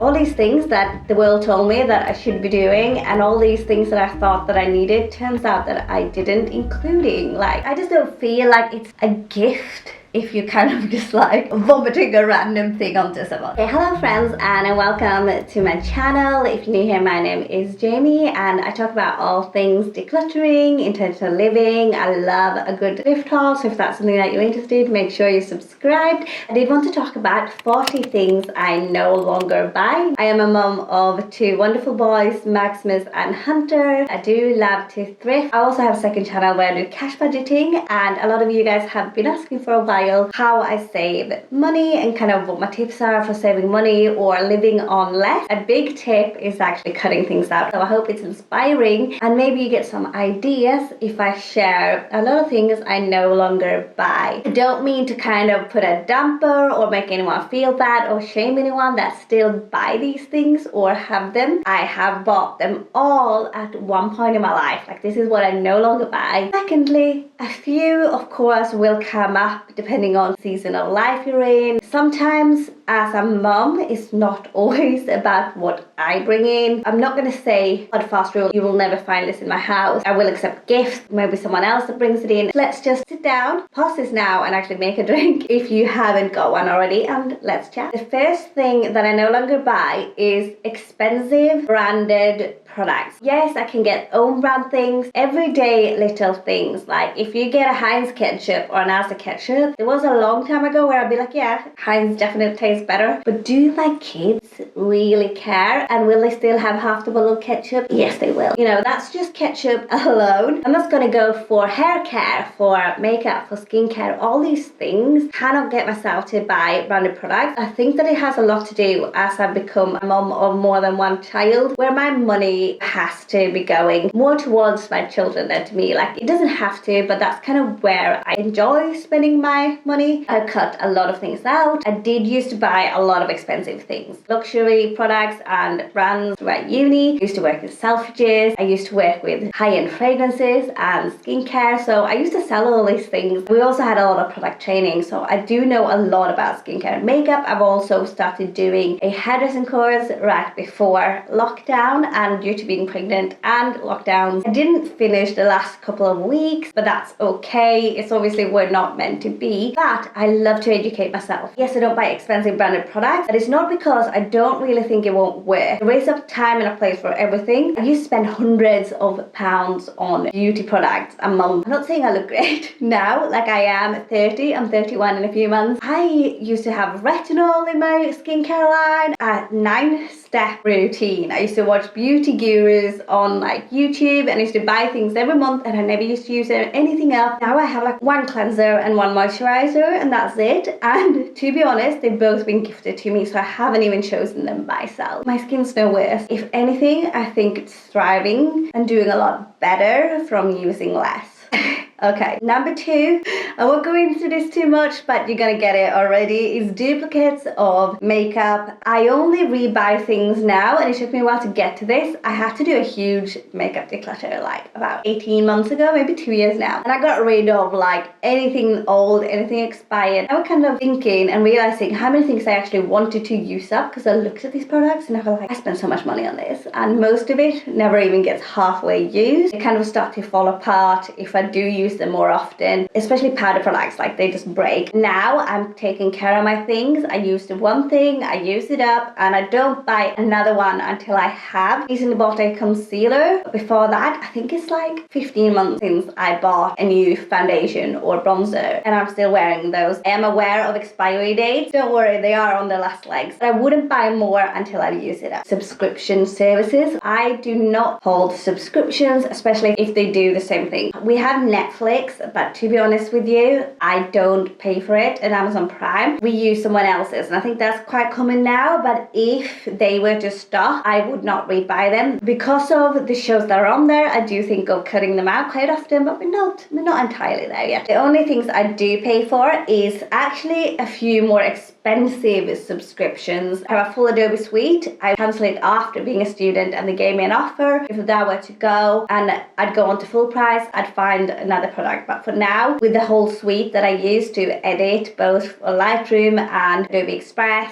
All these things that the world told me that I should be doing, and all these things that I thought that I needed, turns out that I didn't, including like, I just don't feel like it's a gift if you kind of just like vomiting a random thing onto someone. Okay, hello friends, and welcome to my channel. If you're new here, my name is Jamie and I talk about all things decluttering, intentional living. I love a good thrift haul, so if that's something that you're interested in, make sure you're subscribed. I did want to talk about 40 things I no longer buy. I am a mum of two wonderful boys, Maximus and Hunter. I do love to thrift. I also have a second channel where I do cash budgeting, and a lot of you guys have been asking for a while how I save money and kind of what my tips are for saving money or living on less. A big tip is actually cutting things out. So I hope it's inspiring and maybe you get some ideas if I share a lot of things I no longer buy. I don't mean to kind of put a damper or make anyone feel bad or shame anyone that still buy these things or have them. I have bought them all at one point in my life. Like, this is what I no longer buy. Secondly, a few of course will come up depending on season of life you're in. Sometimes as a mum, it's not always about what I bring in. I'm not going to say hard fast rule, you will never find this in my house. I will accept gifts, maybe someone else that brings it in. Let's just sit down, pause this now and actually make a drink if you haven't got one already, and let's chat. The first thing that I no longer buy is expensive branded products. Yes, I can get own brand things, everyday little things. Like if you get a Heinz ketchup or an Asda ketchup, there was a long time ago where I'd be like, yeah, Heinz definitely tastes better. But do my kids really care? And will they still have half the bottle of ketchup? Yes, they will. You know, that's just ketchup alone. I'm just gonna go for hair care, for makeup, for skincare, all these things. Cannot get myself to buy branded products. I think that it has a lot to do as I've become a mum of more than one child, where my money has to be going more towards my children than to me. Like, it doesn't have to, but that's kind of where I enjoy spending my money. I cut a lot of things out. I did used to buy a lot of expensive things, luxury products and brands throughout uni. I used to work in Selfridges. I used to work with high-end fragrances and skincare, so I used to sell all these things. We also had a lot of product training, so I do know a lot about skincare and makeup. I've also started doing a hairdressing course right before lockdown, and due to being pregnant and lockdowns, I didn't finish the last couple of weeks, but that's okay. It's obviously we're not meant to be, but I love to educate myself. Yes, I don't buy expensive branded products, but it's not because I don't really think it won't work. There is a time and a place for everything. I used to spend hundreds of pounds on beauty products a month. I'm not saying I look great now, like I am 30, I'm 31 in a few months. I used to have retinol in my skincare line, a 9-step routine. I used to watch beauty gurus on like YouTube, and I used to buy things every month, and I never used to use anything else. Now I have like one cleanser and one moisturizer, and that's it. And to be honest, they've both been gifted to me, so I haven't even chosen them myself. My skin's no worse. If anything, I think it's thriving and doing a lot better from using less. Okay, number 2, I won't go into this too much, but you're gonna get it already, is duplicates of makeup. I only rebuy things now, and it took me a while to get to this. I had to do a huge makeup declutter like about 18 months ago, maybe 2 years now. And I got rid of like anything old, anything expired. I was kind of thinking and realizing how many things I actually wanted to use up, because I looked at these products and I was like, I spent so much money on this, and most of it never even gets halfway used. They kind of start to fall apart if I do use them more often, especially powder products, like they just break. Now I'm taking care of my things. I use the one thing, I use it up, and I don't buy another one until I have. Recently bought a concealer. Before that, I think it's like 15 months since I bought a new foundation or bronzer, and I'm still wearing those. I am aware of expiry dates. Don't worry, they are on the last legs. But I wouldn't buy more until I use it up. Subscription services. I do not hold subscriptions, especially if they do the same thing. We have Netflix, but to be honest with you, I don't pay for it, and Amazon Prime, we use someone else's, and I think that's quite common now. But if they were to stop, I would not rebuy them. Because of the shows that are on there, I do think of cutting them out quite often, but we're not entirely there yet. The only things I do pay for is actually a few more expensive expensive subscriptions. I have a full Adobe suite. I cancelled it after being a student and they gave me an offer. If that were to go and I'd go on to full price, I'd find another product. But for now, with the whole suite that I use to edit both Lightroom and Adobe Express,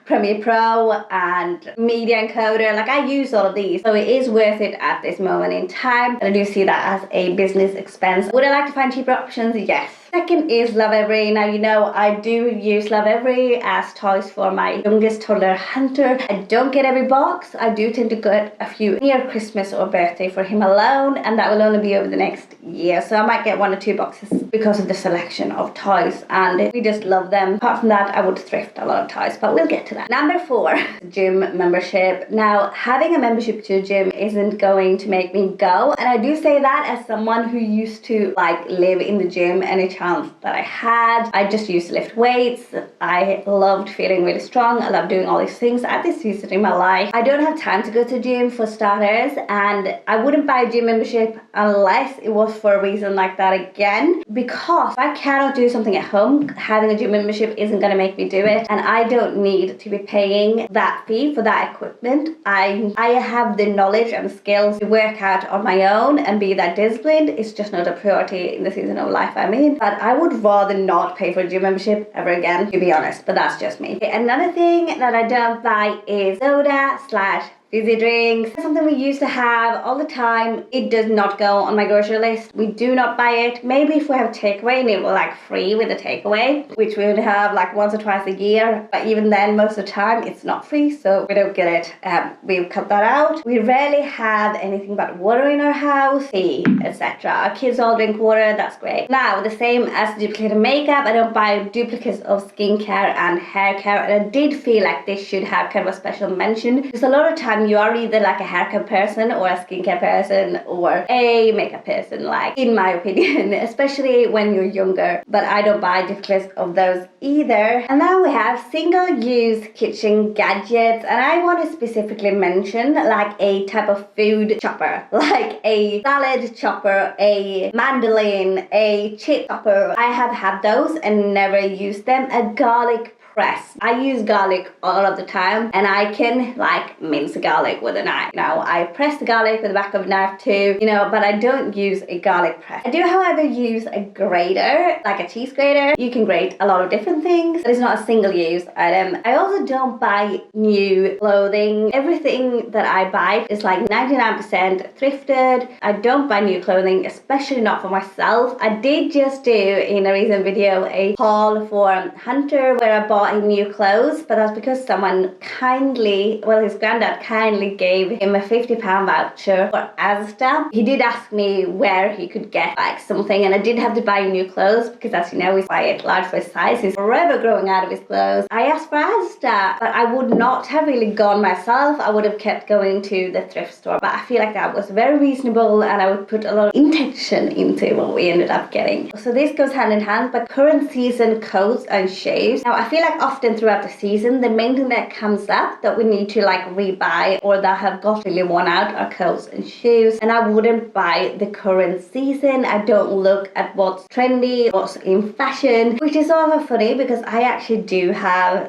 Premiere Pro and Media Encoder, like I use all of these. So it is worth it at this moment in time. And I do see that as a business expense. Would I like to find cheaper options? Yes. Second is Lovevery. Now, you know, I do use Lovevery as toys for my youngest toddler, Hunter. I don't get every box. I do tend to get a few near Christmas or birthday for him alone, and that will only be over the next year. So I might get 1 or 2 boxes because of the selection of toys, and we just love them. Apart from that, I would thrift a lot of toys, but we'll get to that. Number 4, gym membership. Now, having a membership to a gym isn't going to make me go, and I do say that as someone who used to like live in the gym any chance that I had. I just used to lift weights. I loved feeling really strong. I love doing all these things at this season in my life. I don't have time to go to the gym for starters, and I wouldn't buy a gym membership unless it was for a reason like that again, because if I cannot do something at home, having a gym membership isn't going to make me do it, and I don't need to be paying that fee for that equipment. I have the knowledge and skills to work out on my own and be that disciplined. It's just not a priority in the season of life I'm in. But I would rather not pay for a gym membership ever again, to be honest, but that's just me. Another thing that I don't buy is soda/fizzy drinks. Something we used to have all the time. It does not go on my grocery list. We do not buy it. Maybe if we have takeaway and it was like free with a takeaway, which we would have like once or twice a year, but even then most of the time it's not free, so we don't get it. We've cut that out. We rarely have anything but water in our house, tea, etc. Our kids all drink water, that's great. Now, the same as duplicated makeup, I don't buy duplicates of skincare and hair care, and I did feel like this should have kind of a special mention, because a lot of time you are either like a haircare person or a skincare person or a makeup person, like in my opinion, especially when you're younger, but I don't buy duplicates of those either. And now we have single-use kitchen gadgets, and I want to specifically mention like a type of food chopper, like a salad chopper, a mandolin, a chip chopper. I have had those and never used them. A garlic press. I use garlic all of the time, and I can like mince garlic with a knife. Now, I press the garlic with the back of a knife too, you know, but I don't use a garlic press. I do, however, use a grater, like a cheese grater. You can grate a lot of different things, but it's not a single-use item. I also don't buy new clothing. Everything that I buy is like 99% thrifted. I don't buy new clothing, especially not for myself. I did just do in a recent video a haul for Hunter where I bought him new clothes, but that's because someone kindly, well, his granddad kindly gave him a £50 voucher for Asda. He did ask me where he could get like something, and I did have to buy him new clothes because, as you know, he's quite large for his size. He's forever growing out of his clothes. I asked for Asda, but I would not have really gone myself. I would have kept going to the thrift store, but I feel like that was very reasonable, and I would put a lot of intention into what we ended up getting. So this goes hand in hand, but current season coats and shoes. Now, I feel like often throughout the season, the main thing that comes up that we need to like rebuy or that have got really worn out are coats and shoes, and I wouldn't buy the current season. I don't look at what's trendy, what's in fashion, which is also funny because I actually do have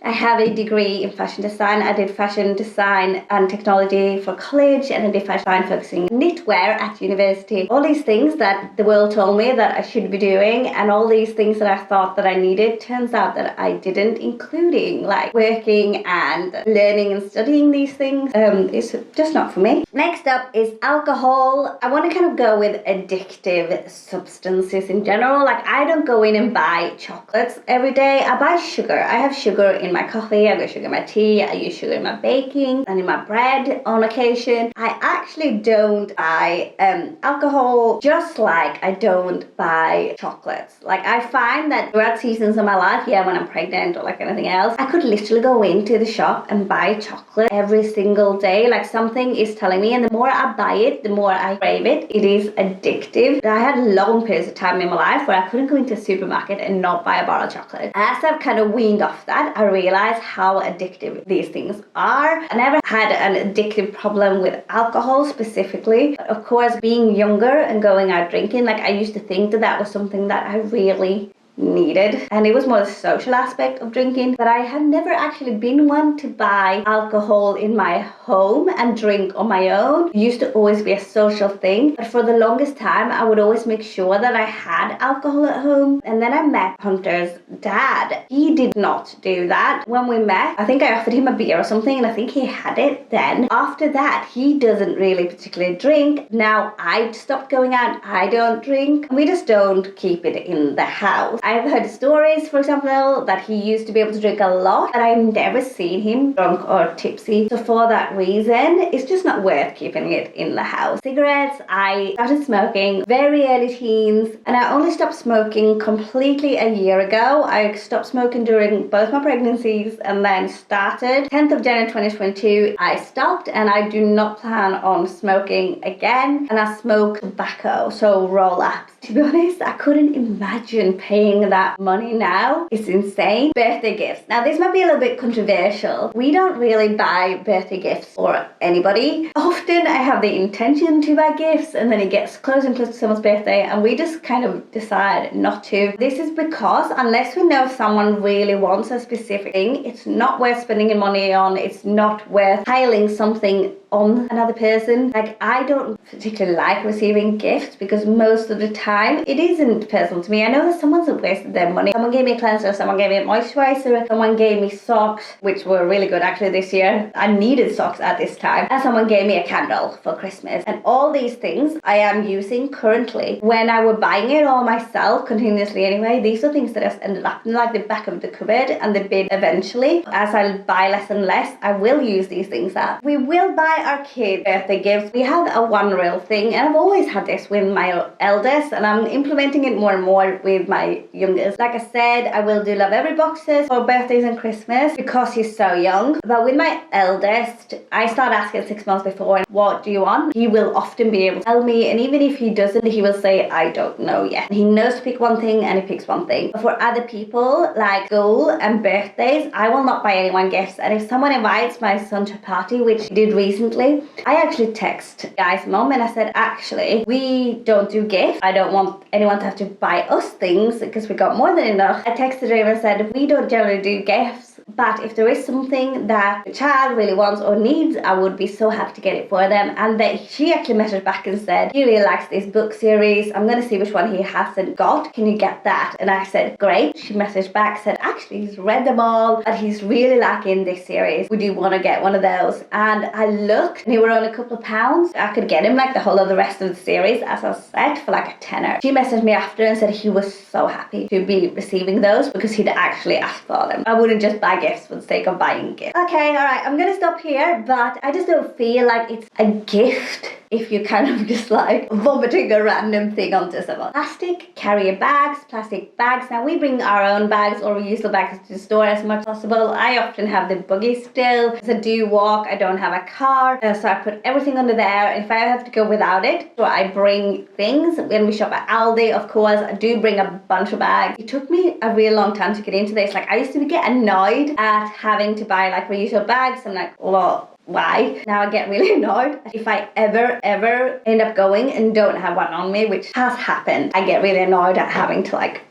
I have a degree in fashion design. I did fashion design and technology for college, and I did fashion design focusing on knitwear at university. All these things that the world told me that I should be doing, and all these things that I thought that I needed, turns out that I didn't, including like working and learning and studying these things. It's just not for me. Next up is alcohol. I want to kind of go with addictive substances in general. Like, I don't go in and buy chocolates every day. I buy sugar. I have sugar in my coffee, I got sugar in my tea, I use sugar in my baking and in my bread on occasion. I actually don't buy alcohol, just like I don't buy chocolates. Like, I find that throughout seasons of my life, yeah, when I'm pregnant or like anything else, I could literally go into the shop and buy chocolate every single day. Like, something is telling me, and the more I buy it, the more I crave it. It is addictive. I had long periods of time in my life where I couldn't go into a supermarket and not buy a bar of chocolate. As I've kind of weaned off that, I realize how addictive these things are. I never had an addictive problem with alcohol specifically. But of course, being younger and going out drinking, like, I used to think that that was something that I really needed, and it was more the social aspect of drinking. But I have never actually been one to buy alcohol in my home and drink on my own. It used to always be a social thing, but for the longest time I would always make sure that I had alcohol at home. And then I met Hunter's dad. He did not do that. When we met, I think I offered him a beer or something, and I think he had it then. After that, he doesn't really particularly drink. Now I stopped going out, I don't drink, and we just don't keep it in the house. I've heard stories, for example, that he used to be able to drink a lot, but I've never seen him drunk or tipsy. So for that reason, it's just not worth keeping it in the house. Cigarettes, I started smoking very early teens, and I only stopped smoking completely a year ago. I stopped smoking during both my pregnancies and then started 10th of January 2022. I stopped, and I do not plan on smoking again. And I smoke tobacco, so roll-ups. To be honest, I couldn't imagine paying that money now. It's insane. Birthday gifts. Now this might be a little bit controversial. We don't really buy birthday gifts for anybody. Often I have the intention to buy gifts, and then it gets close and close to someone's birthday, and we just kind of decide not to. This is because unless we know someone really wants a specific thing, it's not worth spending your money on. It's not worth piling something on another person. Like, I don't particularly like receiving gifts because most of the time it isn't personal to me. I know that someone's wasted their money. Someone gave me a cleanser, someone gave me a moisturizer, someone gave me socks, which were really good actually this year. I needed socks at this time. And someone gave me a candle for Christmas. And all these things I am using currently. When I were buying it all myself continuously anyway, these are things that just ended up in like the back of the cupboard and the bin eventually. As I buy less and less, I will use these things up. We will buy our kids birthday gifts. We have a one reel thing, and I've always had this with my eldest, and I'm implementing it more and more with my youngest. Like I said, I will do love every boxes for birthdays and Christmas because he's so young. But with my eldest, I start asking 6 months before, what do you want? He will often be able to tell me, and even if he doesn't, he will say, I don't know yet. He knows to pick one thing, and he picks one thing. But for other people, like school and birthdays, I will not buy anyone gifts. And if someone invites my son to a party, which he did recently, I actually text guy's mom and I said, actually, we don't do gifts. I don't want anyone to have to buy us things because we got more than enough. I texted her and said, we don't generally do gifts, but if there is something that the child really wants or needs, I would be so happy to get it for them. And then she actually messaged back and said, he really likes this book series. I'm going to see which one he hasn't got. Can you get that? And I said, great. She messaged back, said, actually, he's read them all, but he's really liking this series. Would you want to get one of those? And I looked, and they were only a couple of pounds. I could get him like the whole of the rest of the series as a set for like a tenner. She messaged me after and said he was so happy to be receiving those because he'd actually asked for them. I wouldn't just buy gifts for the sake of buying gifts. Okay, alright, I'm gonna stop here, but I just don't feel like it's a gift if you kind of just like vomiting a random thing onto someone. Plastic carrier bags, plastic bags. Now we bring our own bags or reusable bags to the store as much as possible. I often have the buggy still because I do walk, I don't have a car, so I put everything under there. And if I have to go without it, so I bring things. When we shop at Aldi, of course, I do bring a bunch of bags. It took me a real long time to get into this. Like, I used to get annoyed at having to buy like reusable bags. I'm like, well, why? Now I get really annoyed. If I ever end up going and don't have one on me, which has happened, I get really annoyed at having to like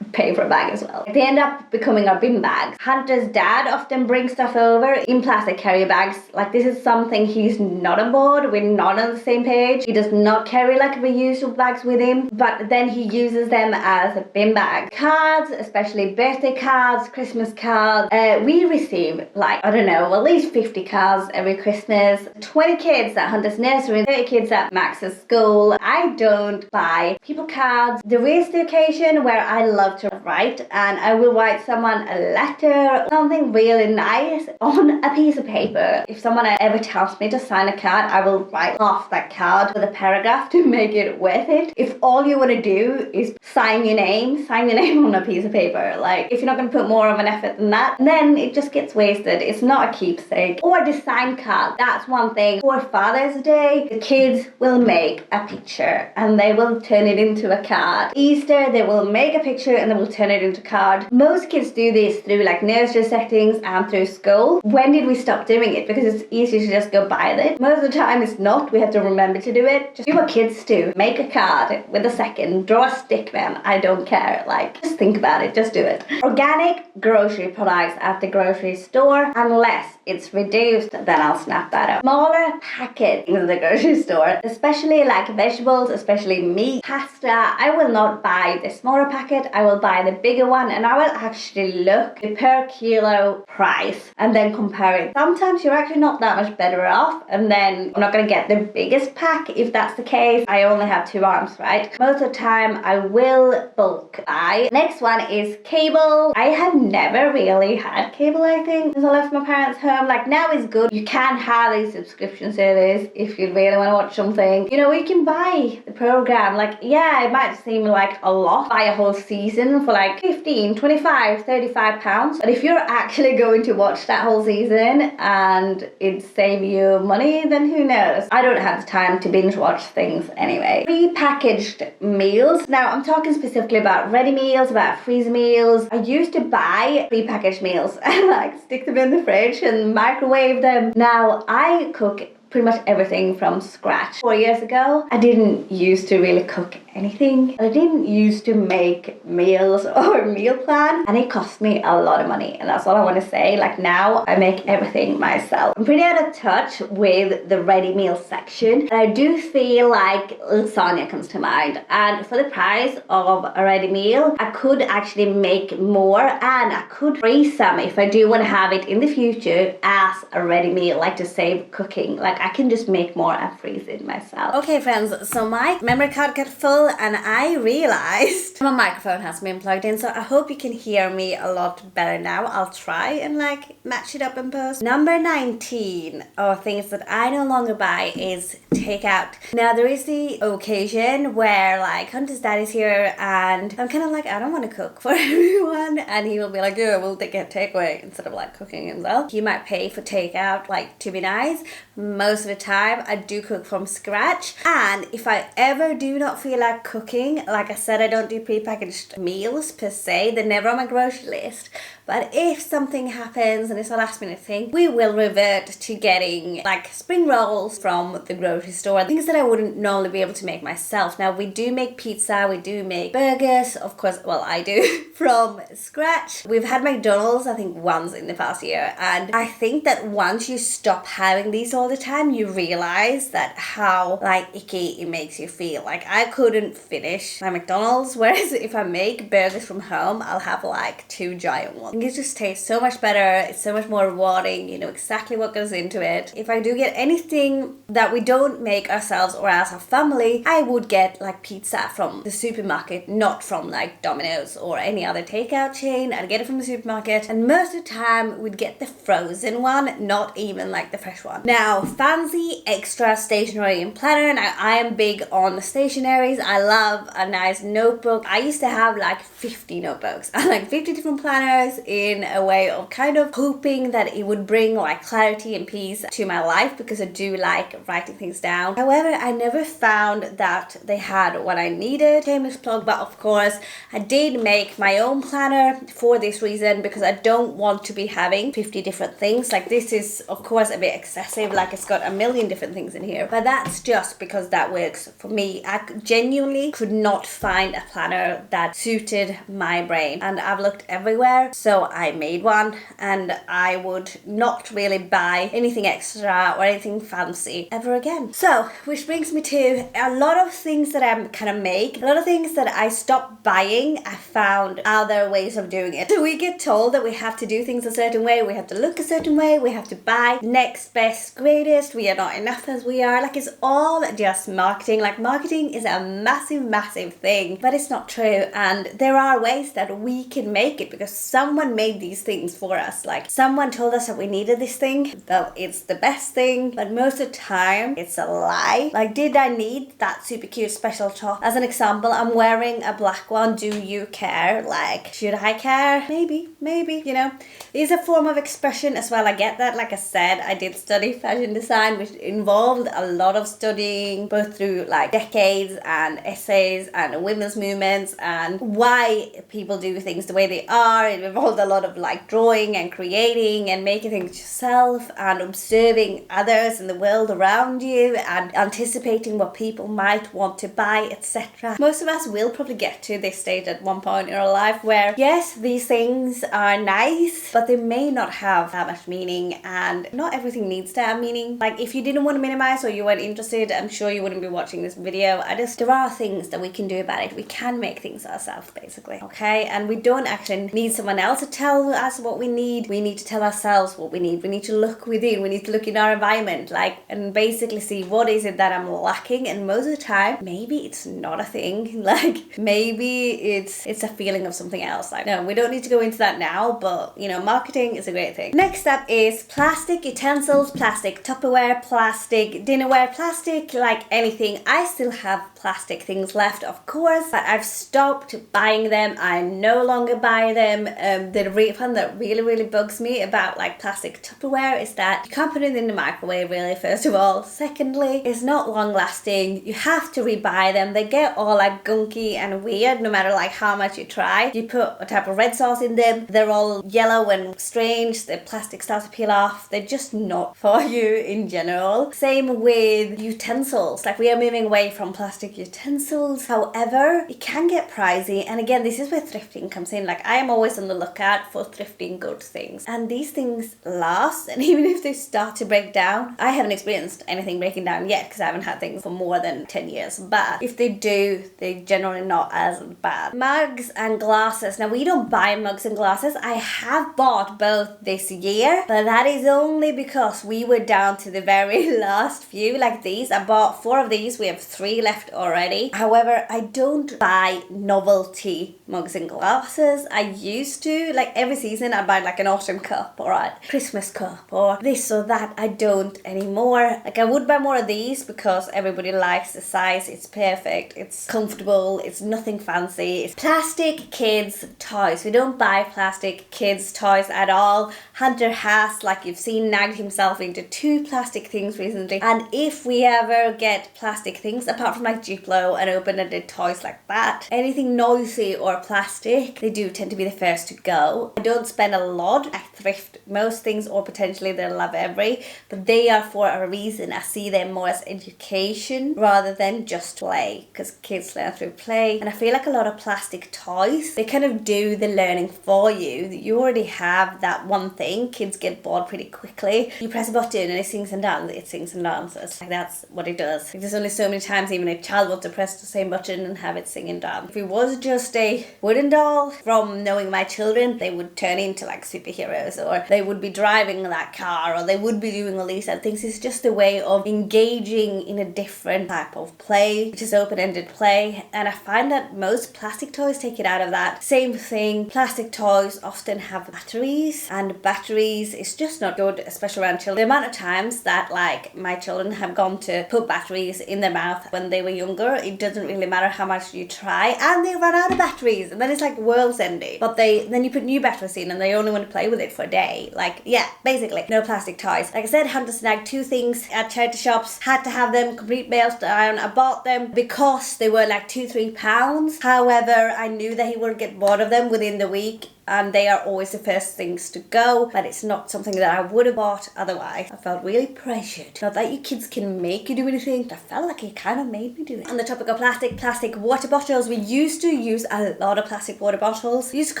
pay for a bag as well. They end up becoming our bin bags. Hunter's dad often brings stuff over in plastic carrier bags. Like, this is something he's not on board. We're not on the same page. He does not carry like reusable bags with him, but then he uses them as a bin bag. Cards, especially birthday cards, Christmas cards. We receive like, I don't know, at least 50 cards every Christmas. 20 kids at Hunter's nursery, 30 kids at Max's school. I don't buy people cards. There is the occasion where I love to write, and I will write someone a letter, something really nice on a piece of paper. If someone ever tells me to sign a card, I will write off that card with a paragraph to make it worth it. If all you want to do is sign your name on a piece of paper, like, if you're not going to put more of an effort than that, then it just gets wasted. It's not a keepsake. Or a design card, that's one thing. For Father's Day, the kids will make a picture and they will turn it into a card. Easter, they will make a picture and then we'll turn it into card. Most kids do this through like nursery settings and through school. When did we stop doing it? Because it's easy to just go buy it. Most of the time it's not. We have to remember to do it. Just do what kids do. Make a card with a second. Draw a stick man. I don't care. Like, just think about it. Just do it. Organic grocery products at the grocery store, unless it's reduced, then I'll snap that up. Smaller packet in the grocery store, especially like vegetables, especially meat, pasta. I will not buy the smaller packet. I will buy the bigger one, and I will actually look the per kilo price and then compare it. Sometimes you're actually not that much better off, and then I'm not gonna get the biggest pack if that's the case. I only have 2 arms, right? Most of the time I will bulk buy. Next one is cable. I have never really had cable, I think, since I left my parents' home. Like, now is good. You can have a subscription service if you really want to watch something. You know, you can buy the program. Like, yeah, it might seem like a lot. Buy a whole season for like 15, 25, 35 pounds. But if you're actually going to watch that whole season and it save you money, then who knows? I don't have the time to binge watch things anyway. Pre-packaged meals. Now, I'm talking specifically about ready meals, about freezer meals. I used to buy pre-packaged meals and like stick them in the fridge and microwave them. Now, I cook pretty much everything from scratch. 4 years ago, I didn't used to really cook anything. I didn't used to make meals or meal plan, and it cost me a lot of money, and that's all I want to say. Like, now I make everything myself. I'm pretty out of touch with the ready meal section, and I do feel like lasagna comes to mind, and for the price of a ready meal, I could actually make more, and I could freeze some if I do want to have it in the future as a ready meal, like to save cooking. Like, I can just make more and freeze it myself. Okay friends, so my memory card got full and I realized my microphone has been plugged in, so I hope you can hear me a lot better now. I'll try and like match it up in post. Number 19 of things that I no longer buy is takeout. Now there is the occasion where like Hunter's dad is here and I'm kind of like, I don't want to cook for everyone, and he will be like, yeah, we'll take a takeaway instead of like cooking himself. He might pay for takeout like to be nice. Most of the time I do cook from scratch, and if I ever do not feel like cooking, like I said, I don't do pre-packaged meals per se. They're never on my grocery list. But if something happens and it's a last minute thing, we will revert to getting like spring rolls from the grocery store. Things that I wouldn't normally be able to make myself. Now we do make pizza, we do make burgers, of course, well I do, from scratch. We've had McDonald's I think once in the past year, and I think that once you stop having these all the time, you realize that how like icky it makes you feel. Like, I couldn't finish my McDonald's, whereas if I make burgers from home, I'll have like 2 giant ones. It just tastes so much better. It's so much more rewarding. You know exactly what goes into it. If I do get anything that we don't make ourselves or as a family, I would get like pizza from the supermarket, not from like Domino's or any other takeout chain. I'd get it from the supermarket, and most of the time we'd get the frozen one, not even like the fresh one. Now, fancy extra stationery and planner. Now, I am big on stationaries. I love a nice notebook. I used to have like 50 notebooks and like 50 different planners, in a way of kind of hoping that it would bring like clarity and peace to my life, because I do like writing things down. However, I never found that they had what I needed. Shameless plug, but of course I did make my own planner for this reason, because I don't want to be having 50 different things. Like, this is of course a bit excessive, like it's got a million different things in here, but that's just because that works for me. I genuinely could not find a planner that suited my brain, and I've looked everywhere, so I made one, and I would not really buy anything extra or anything fancy ever again. So, which brings me to a lot of things that I kind of make, a lot of things that I stopped buying. I found other ways of doing it. So we get told that we have to do things a certain way, we have to look a certain way, we have to buy next best greatest, we are not enough as we are. Like, it's all just marketing. Like, marketing is a massive thing, but it's not true, and there are ways that we can make it, because someone someone made these things for us. Like someone told us that we needed this thing, that it's the best thing, but most of the time it's a lie. Like, did I need that super cute special top? As an example, I'm wearing a black one. Do you care? Like, should I care? Maybe, you know. It's a form of expression as well. I get that. Like I said, I did study fashion design, which involved a lot of studying, both through like decades and essays and women's movements and why people do things the way they are. It involved a lot of like drawing and creating and making things yourself and observing others in the world around you and anticipating what people might want to buy, etc. Most of us will probably get to this stage at one point in our life where, yes, these things are nice, but they may not have that much meaning, and not everything needs to have meaning. Like, if you didn't want to minimize or you weren't interested, I'm sure you wouldn't be watching this video. There are things that we can do about it. We can make things ourselves, basically, okay? And we don't actually need someone else to tell us what we need. We need to tell ourselves what we need. We need to look within. We need to look in our environment, like, and basically see what is it that I'm lacking. And most of the time, maybe it's not a thing. Like, maybe it's a feeling of something else. Like, no, we don't need to go into that now, but, you know, marketing is a great thing. Next up is plastic utensils, plastic Tupperware, plastic dinnerware, plastic, like anything. I still have plastic things left, of course, but I've stopped buying them. I no longer buy them. The refund that really bugs me about like plastic Tupperware is that you can't put it in the microwave, really, first of all. Secondly, it's not long lasting. You have to rebuy them. They get all like gunky and weird no matter like how much you try. You put a type of red sauce in them, they're all yellow and strange. The plastic starts to peel off. They're just not for you in general. Same with utensils. Like, we are moving away from plastic utensils. However, it can get pricey, and again, this is where thrifting comes in. Like, I am always on the lookout for thrifting good things, and these things last, and even if they start to break down, I haven't experienced anything breaking down yet because I haven't had things for more than 10 years, but if they do, they're generally not as bad. Mugs and glasses. Now, we don't buy mugs and glasses. I have bought both this year, but that is only because we were down to the very last few. Like these, I bought 4 of these. We have 3 left already. However, I don't buy novelty mugs and glasses. I used to, like every season I buy like an autumn cup or a Christmas cup or this or that. I don't anymore. Like, I would buy more of these because everybody likes the size. It's perfect. It's comfortable. It's nothing fancy. It's plastic kids toys. We don't buy plastic kids toys at all. Hunter has, like you've seen, nagged himself into 2 plastic things recently, and if we ever get plastic things, apart from like Duplo and open-ended toys like that, anything noisy or plastic, they do tend to be the first to go. I don't spend a lot. I thrift most things, or potentially they'll love every, but they are for a reason. I see them more as education rather than just play, because kids learn through play, and I feel like a lot of plastic toys, they kind of do the learning for you. You already have that one thing. Kids get bored pretty quickly. You press a button and it sings and dances. It sings and dances. Like, that's what it does. Like, there's only so many times even a child wants to press the same button and have it sing and dance. If it was just a wooden doll, from knowing my children, they would turn into like superheroes, or they would be driving that car, or they would be doing all these other things. It's just a way of engaging in a different type of play, which is open-ended play, and I find that most plastic toys take it out of that. Same thing, plastic toys often have batteries, and batteries is just not good, especially around children. The amount of times that like my children have gone to put batteries in their mouth when they were younger, it doesn't really matter how much you try, and they run out of batteries, and then it's like world's ending. But then you put new batteries in and they only want to play with it for a day. Like, yeah, basically no plastic toys. Like I said, Hunter snagged 2 things at charity shops, had to have them, complete meltdown. I bought them because they were like £2-3. However, I knew that he would get bored of them within the week, and they are always the first things to go, but it's not something that I would have bought otherwise. I felt really pressured. Not that you kids can make you do anything, I felt like it kind of made me do it. On the topic of plastic water bottles, we used to use a lot of plastic water bottles. They used to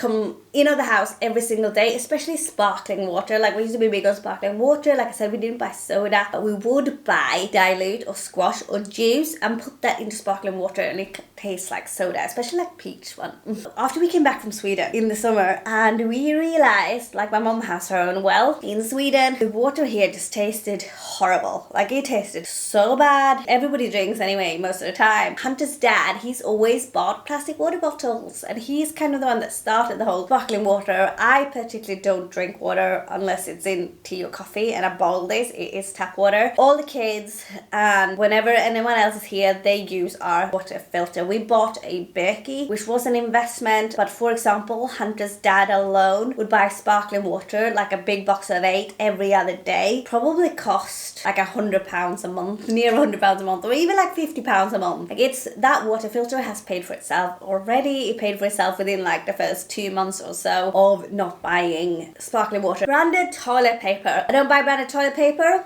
come in the house every single day, especially sparkling water. Like, we used to be big on sparkling water. Like I said, we didn't buy soda, but we would buy dilute or squash or juice and put that into sparkling water, and it tastes like soda, especially like peach one. After we came back from Sweden in the summer, dinner and we realized, like my mom has her own well in Sweden, the water here just tasted horrible. Like it tasted so bad. Everybody drinks anyway most of the time. Hunter's dad, he's always bought plastic water bottles and he's kind of the one that started the whole sparkling water. I particularly don't drink water unless it's in tea or coffee, and I bottle this. It is tap water. All the kids and whenever anyone else is here, they use our water filter. We bought a Berkey, which was an investment, but for example, Hunter's dad alone would buy sparkling water, like a big box of 8 every other day. Probably cost like £100 a month, near £100 a month, or even like £50 a month. Like it's, that water filter has paid for itself already. It paid for itself within like the first 2 months or so of not buying sparkling water. Branded toilet paper. I don't buy branded toilet paper.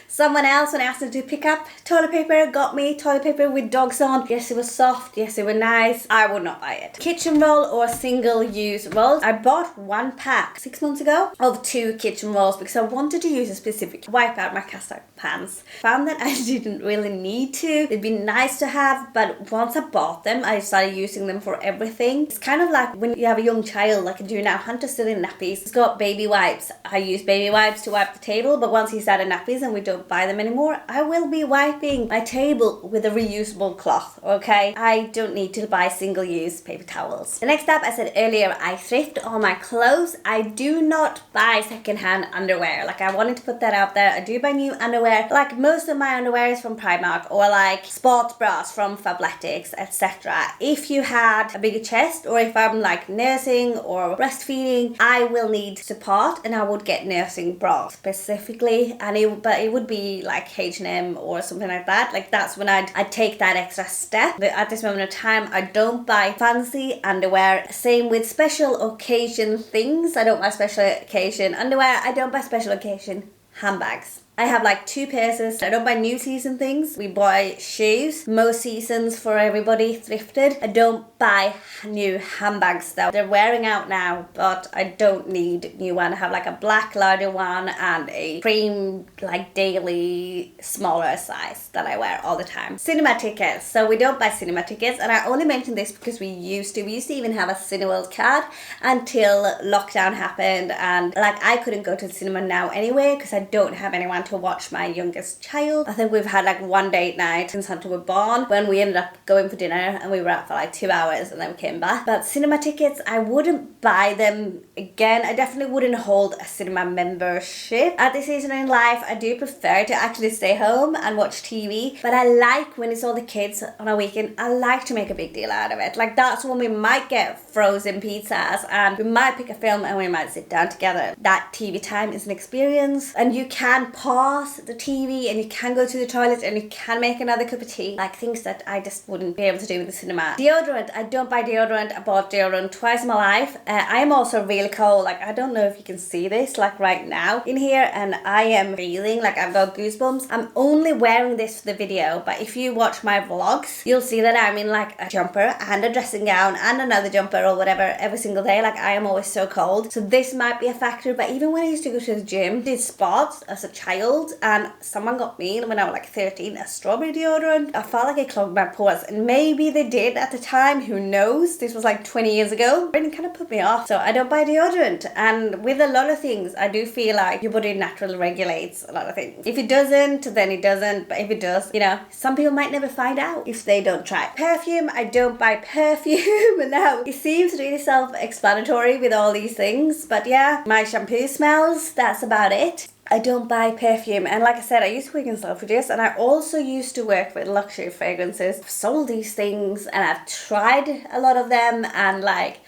Someone else, when I asked them to pick up toilet paper, got me toilet paper with dogs on. Yes, it was soft. Yes, it was nice. I would not buy it. Kitchen roll or single-use rolls. I bought 1 pack 6 months ago of 2 kitchen rolls because I wanted to use a specific wipe out my cast iron pans. Found that I didn't really need to. They'd be nice to have, but once I bought them, I started using them for everything. It's kind of like when you have a young child, like I do now. Hunter's still in nappies. He's got baby wipes. I use baby wipes to wipe the table, but once he's out of nappies and we don't buy them anymore, I will be wiping my table with a reusable cloth, okay? I don't need to buy single-use paper towels. The next up, I said earlier, I thrift all my clothes. I do not buy secondhand underwear. Like I wanted to put that out there. I do buy new underwear. Like most of my underwear is from Primark or like sports bras from Fabletics, etc. If you had a bigger chest, or if I'm like nursing or breastfeeding, I will need support and I would get nursing bras specifically, and but it would be like H&M or something like that. Like that's when I'd take that extra step. But at this moment of time, I don't buy fancy underwear. Same with special occasion things. I don't buy special occasion underwear. I don't buy special occasion handbags. I have like 2 pairs. I don't buy new season things. We buy shoes. Most seasons for everybody thrifted. I don't buy new handbags though. They're wearing out now, but I don't need new one. I have like a black larger one and a cream like daily smaller size that I wear all the time. Cinema tickets. So we don't buy cinema tickets, and I only mention this because we used to even have a Cineworld card until lockdown happened, and like I couldn't go to the cinema now anyway because I don't have anyone to watch my youngest child. I think we've had like 1 date night since Hunter was born, when we ended up going for dinner and we were out for like 2 hours and then we came back. But cinema tickets, I wouldn't buy them again. I definitely wouldn't hold a cinema membership. At this season in life, I do prefer to actually stay home and watch TV, but I like when it's all the kids on a weekend, I like to make a big deal out of it. Like that's when we might get frozen pizzas and we might pick a film and we might sit down together. That TV time is an experience, and you can pause the TV and you can go to the toilet and you can make another cup of tea. Like things that I just wouldn't be able to do in the cinema. Deodorant, I don't buy deodorant. I bought deodorant twice in my life. I am also really cold. Like I don't know if you can see this like right now in here, and I am feeling like I've got goosebumps. I'm only wearing this for the video, but if you watch my vlogs, you'll see that I'm in like a jumper and a dressing gown and another jumper or whatever every single day. Like I am always so cold. So this might be a factor, but even when I used to go to the gym, did spots as a child, and someone got me when I was like 13 a strawberry deodorant. I felt like it clogged my pores, and maybe they did at the time, who knows. This was like 20 years ago, and it kind of put me off. So I don't buy deodorant, and with a lot of things I do feel like your body naturally regulates a lot of things. If it doesn't, then it doesn't, but if it does, you know, some people might never find out if they don't try. Perfume, I don't buy perfume. Now it seems really self-explanatory with all these things, but yeah, my shampoo smells, that's about it. I don't buy perfume, and like I said, I used to work in Selfridges, and I also used to work with luxury fragrances. I've sold these things and I've tried a lot of them, and like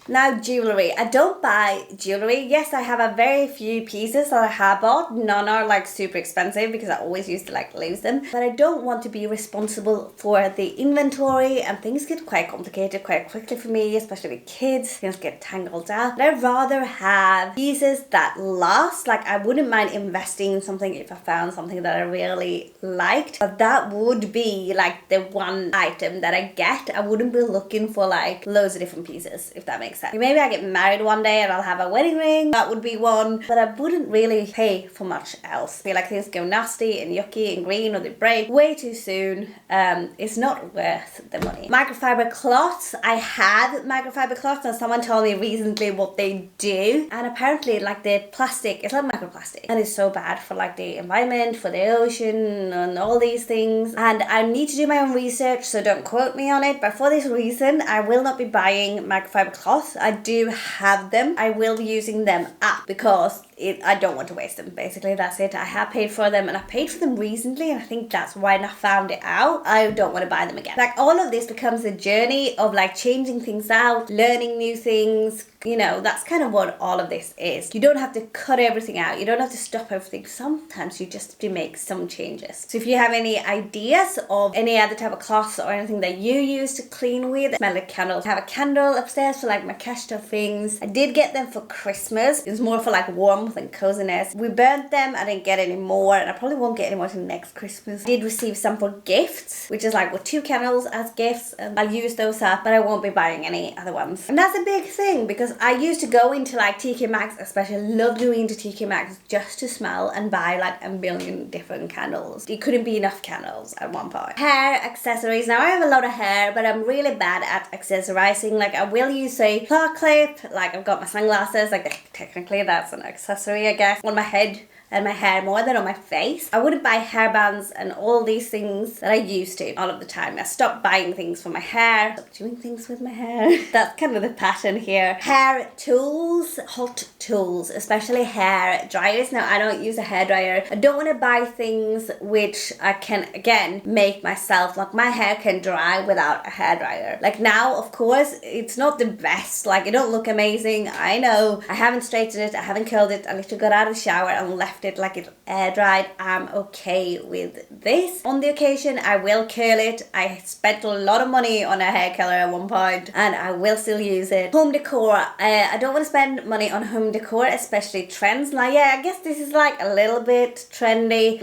Now jewellery. I don't buy jewellery. Yes, I have a very few pieces that I have bought. None are like super expensive because I always used to like lose them. But I don't want to be responsible for the inventory, and things get quite complicated quite quickly for me, especially with kids. Things get tangled out. But I'd rather have pieces that last. Like I wouldn't mind investing in something if I found something that I really liked. But that would be like the one item that I get. I wouldn't be looking for like loads of different pieces, if if that makes sense. Maybe I get married one day and I'll have a wedding ring, that would be one, but I wouldn't really pay for much else. I feel like things go nasty and yucky and green or they break way too soon. It's not worth the money. Microfiber cloths. I have microfiber cloths and someone told me recently what they do, and apparently like the plastic, it's like microplastic, and it's so bad for like the environment, for the ocean and all these things, and I need to do my own research, so don't quote me on it, but for this reason I will not be buying microfiber cloths. I do have them. I will be using them up because I don't want to waste them. Basically, that's it. I have paid for them and I paid for them recently, and I think that's why I found it out. I don't want to buy them again. Like, all of this becomes a journey of like changing things out, learning new things. You know, that's kind of what all of this is. You don't have to cut everything out. You don't have to stop everything. Sometimes you just have to make some changes. So if you have any ideas of any other type of cloths or anything that you use to clean with, smell like candles. I have a candle upstairs for like my cash stuff things. I did get them for Christmas. It was more for like warmth and coziness. We burnt them. I didn't get any more, and I probably won't get any more till next Christmas. I did receive some for gifts, which is like with 2 candles as gifts, and I'll use those up, but I won't be buying any other ones. And that's a big thing because I used to go into like TK Maxx, especially love going into TK Maxx just to smell and buy like a million different candles. It couldn't be enough candles at one point. Hair accessories. Now I have a lot of hair, but I'm really bad at accessorizing. Like, I will use a claw clip, like I've got my sunglasses, like technically that's an accessory I guess, on my head and my hair more than on my face. I wouldn't buy hair bands and all these things that I used to all of the time. I stopped buying things for my hair, stopped doing things with my hair. That's kind of the pattern here. Hair tools, hot tools, especially hair dryers. Now I don't use a hair dryer. I don't want to buy things which I can again make myself. Like, my hair can dry without a hair dryer. Like, now of course it's not the best, like it don't look amazing, I know. I haven't straightened it, I haven't curled it, I literally got out of the shower and left it like it air dried. I'm okay with this. On the occasion I will curl it. I spent a lot of money on a hair curler at one point and I will still use it. Home decor. I don't want to spend money on home decor, especially trends. Now yeah, I guess this is like a little bit trendy.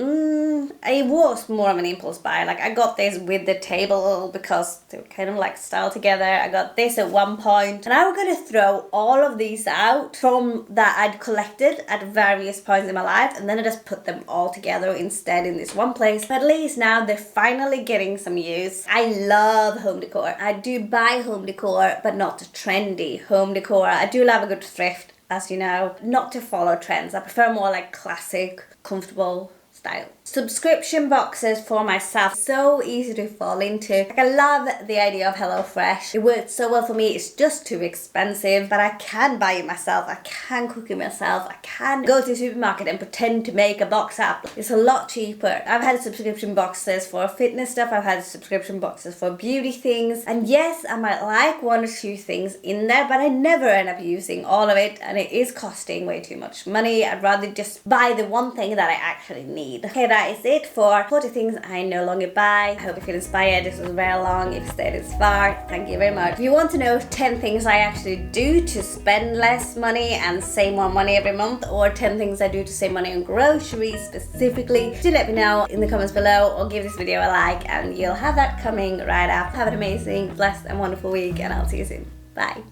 It was more of an impulse buy. Like, I got this with the table because they were kind of like styled together. I got this at one point and I was going to throw all of these out from that I'd collected at various points in my life, and then I just put them all together instead in this one place. But at least now they're finally getting some use. I love home decor. I do buy home decor, but not trendy home decor. I do love a good thrift, as you know. Not to follow trends. I prefer more like classic, comfortable style. Subscription boxes for myself. So easy to fall into. Like, I love the idea of HelloFresh. It works so well for me. It's just too expensive, but I can buy it myself. I can cook it myself. I can go to the supermarket and pretend to make a box up. It's a lot cheaper. I've had subscription boxes for fitness stuff. I've had subscription boxes for beauty things. And yes, I might like 1 or 2 things in there, but I never end up using all of it, and it is costing way too much money. I'd rather just buy the one thing that I actually need. Okay, that is it for 40 things I no longer buy. I hope you feel inspired. This was very long. If you stayed this far, thank you very much. If you want to know 10 things I actually do to spend less money and save more money every month, or 10 things I do to save money on groceries specifically, do let me know in the comments below, or give this video a like, and you'll have that coming right up. Have an amazing, blessed and wonderful week, and I'll see you soon. Bye.